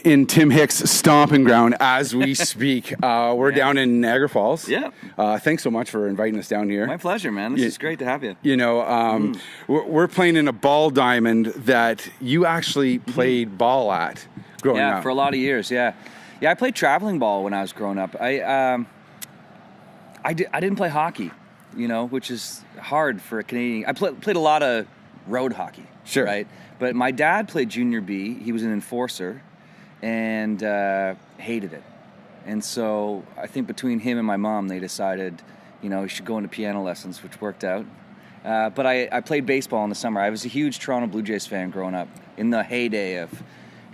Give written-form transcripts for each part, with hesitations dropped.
in Tim Hicks' stomping ground as we speak. We're down in Niagara Falls. Yeah. Thanks so much for inviting us down here. My pleasure, man. This is great to have you. You know, we're playing in a ball diamond that you actually played ball at growing up. Yeah, for a lot of years, yeah. Yeah, I played traveling ball when I was growing up. I didn't play hockey, you know, which is hard for a Canadian. I played a lot of road hockey. Sure. Right? But my dad played junior B. He was an enforcer and hated it. And so I think between him and my mom, they decided, you know, he should go into piano lessons, which worked out. But I played baseball in the summer. I was a huge Toronto Blue Jays fan growing up in the heyday of,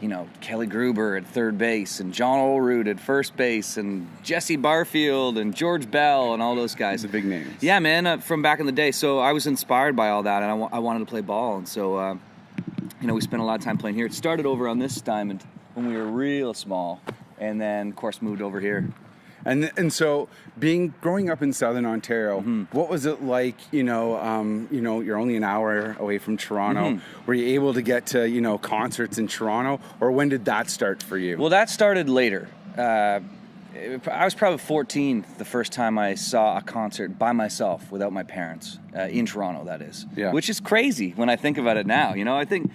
you know, Kelly Gruber at third base and John Olerud at first base and Jesse Barfield and George Bell and all those guys. The big names. Yeah, man, from back in the day. So I was inspired by all that, and I wanted to play ball. And so, you know, we spent a lot of time playing here. It started over on this diamond when we were real small, and then, of course, moved over here. And so, growing up in Southern Ontario, what was it like? You know, you're only an hour away from Toronto. Were you able to get to concerts in Toronto, or when did that start for you? Well, that started later. I was probably 14 the first time I saw a concert by myself without my parents in Toronto. That is, which is crazy when I think about it now. You know, I think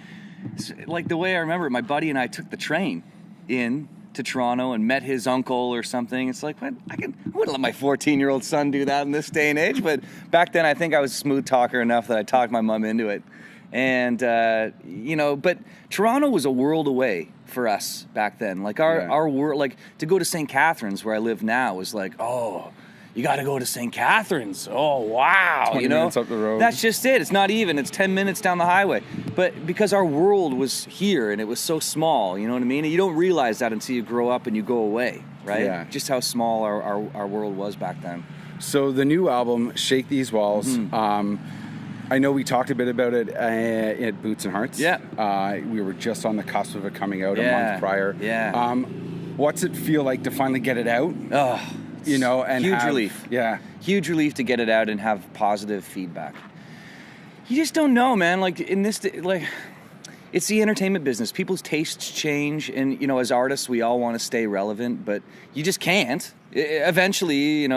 like the way I remember it, my buddy and I took the train in to Toronto and met his uncle or something. It's like, what? I wouldn't let my 14-year-old son do that in this day and age. But back then, I think I was a smooth talker enough that I talked my mom into it. And, but Toronto was a world away for us back then. Like our world, like to go to St. Catharines where I live now was like, oh, you got to go to St. Catharines. Oh, wow. 20 minutes up the road. That's just it. It's not even. It's 10 minutes down the highway. But because our world was here and it was so small, you know what I mean? And you don't realize that until you grow up and you go away, right? Yeah. Just how small our world was back then. So the new album, Shake These Walls, I know we talked a bit about it at Boots and Hearts. Yeah. We were just on the cusp of it coming out a month prior. Yeah. What's it feel like to finally get it out? Oh, you know, and huge relief. Yeah. Huge relief to get it out and have positive feedback. You just don't know, man. Like in this, like, it's the entertainment business. People's tastes change, and you know, as artists, we all want to stay relevant, but you just can't. Eventually,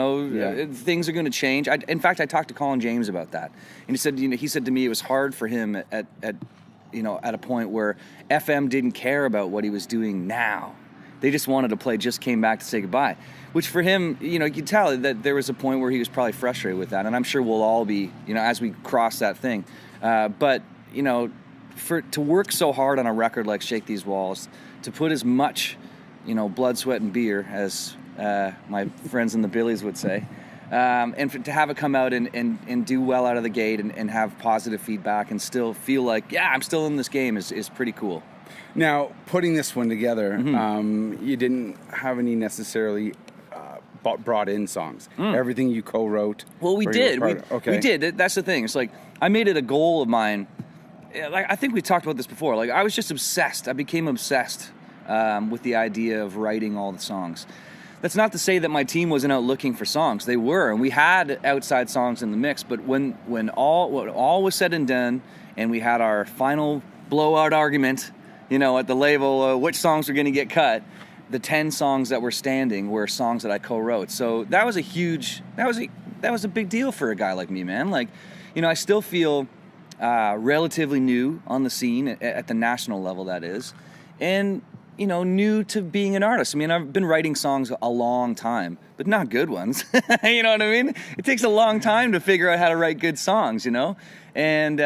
things are going to change. In fact, I talked to Colin James about that, and he said to me it was hard for him at a point where FM didn't care about what he was doing now. They just wanted to play Just Came Back to Say Goodbye, which for him, you know, you could tell that there was a point where he was probably frustrated with that, and I'm sure we'll all be, you know, as we cross that thing. But, you know, to work so hard on a record like Shake These Walls, to put as much, you know, blood, sweat, and beer, as my friends in the Billies would say, and to have it come out and do well out of the gate and have positive feedback and still feel like, yeah, I'm still in this game is pretty cool. Now, putting this one together, you didn't have any necessarily brought in songs. Everything you co-wrote. Well, we did. We did. That's the thing. It's like I made it a goal of mine. Like I think we talked about this before. Like I was just obsessed. I became obsessed with the idea of writing all the songs. That's not to say that my team wasn't out looking for songs. They were, and we had outside songs in the mix. But when all was said and done, and we had our final blowout argument, you know, at the label, which songs were going to get cut, the 10 songs that were standing were songs that I co-wrote. So that was a big deal for a guy like me, man. Like, you know, I still feel relatively new on the scene at the national level, that is, and you know, new to being an artist. I mean, I've been writing songs a long time, but not good ones. You know what I mean? It takes a long time to figure out how to write good songs, you know? And you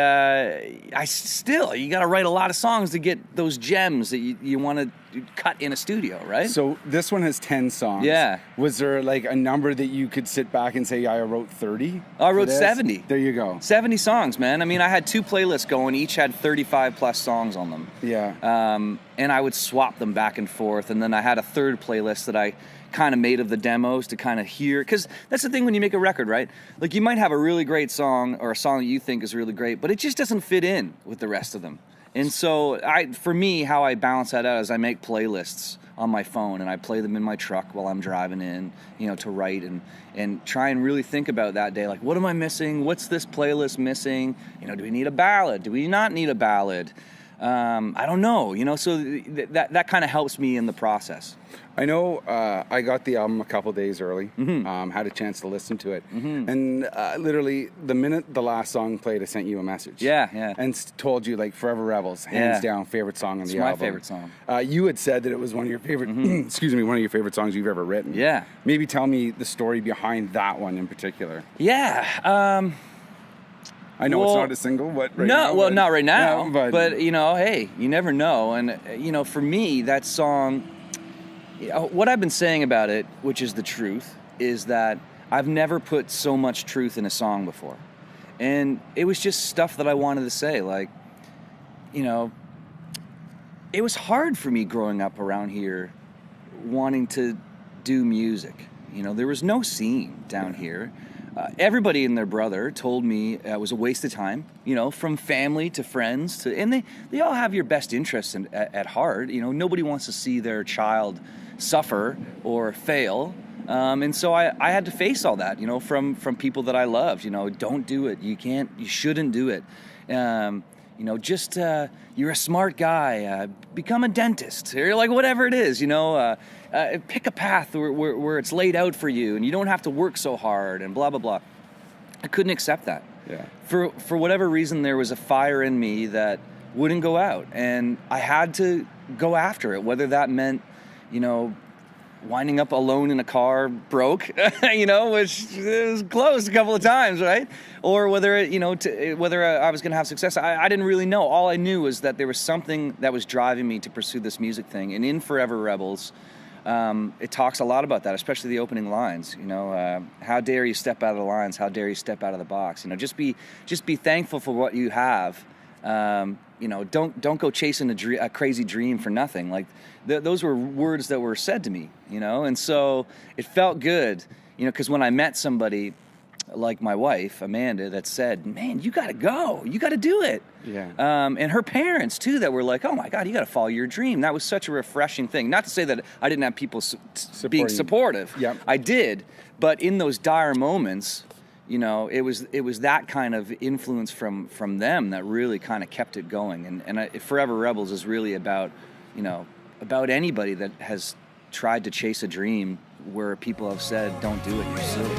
got to write a lot of songs to get those gems that you want to cut in a studio, right? So this one has 10 songs. Yeah. Was there like a number that you could sit back and say, I wrote 30? I wrote 70. There you go. 70 songs, man. I mean, I had 2 playlists going. Each had 35 plus songs on them. Yeah. And I would swap them back and forth. And then I had a third playlist that I kind of made of the demos to kind of hear, because that's the thing when you make a record, right? Like you might have a really great song or a song that you think is really great, but it just doesn't fit in with the rest of them. And so for me, how I balance that out is I make playlists on my phone and I play them in my truck while I'm driving in, you know, to write and try and really think about that day. Like, what am I missing? What's this playlist missing? You know, do we need a ballad? Do we not need a ballad? I don't know, so that kind of helps me in the process. I know I got the album a couple days early, had a chance to listen to it, and literally the minute the last song played, I sent you a message. Yeah. And told you, like, Forever Rebels, hands down, favorite song on the album. It's my favorite song. You had said that it was one of your favorite, excuse me, one of your favorite songs you've ever written. Yeah. Maybe tell me the story behind that one in particular. Yeah. I know it's not a single, but not right now. Yeah, but hey, you never know. And for me, that song, what I've been saying about it, which is the truth, is that I've never put so much truth in a song before, and it was just stuff that I wanted to say. Like, it was hard for me growing up around here, wanting to do music. There was no scene down here. Everybody and their brother told me it was a waste of time, from family to friends and they all have your best interests at heart. Nobody wants to see their child suffer or fail. And so I had to face all that, from people that I loved, don't do it. You shouldn't do it. You're a smart guy, become a dentist, or like whatever it is, pick a path where it's laid out for you and you don't have to work so hard and blah, blah, blah. I couldn't accept that. Yeah. For whatever reason, there was a fire in me that wouldn't go out, and I had to go after it, whether that meant, winding up alone in a car broke, which was close a couple of times, right? Or whether whether I was going to have success. I didn't really know. All I knew was that there was something that was driving me to pursue this music thing. And in Forever Rebels, it talks a lot about that, especially the opening lines. How dare you step out of the lines? How dare you step out of the box? Just be thankful for what you have. Don't go chasing a crazy dream for nothing. Like those were words that were said to me, and so it felt good, because when I met somebody like my wife, Amanda, that said, man, you got to go, you got to do it. Yeah. And her parents too, that were like, oh my God, you got to follow your dream. That was such a refreshing thing. Not to say that I didn't have people being supportive. Yep. I did. But in those dire moments, it was that kind of influence from them that really kind of kept it going. And Forever Rebels is really about anybody that has tried to chase a dream where people have said, don't do it, you're silly.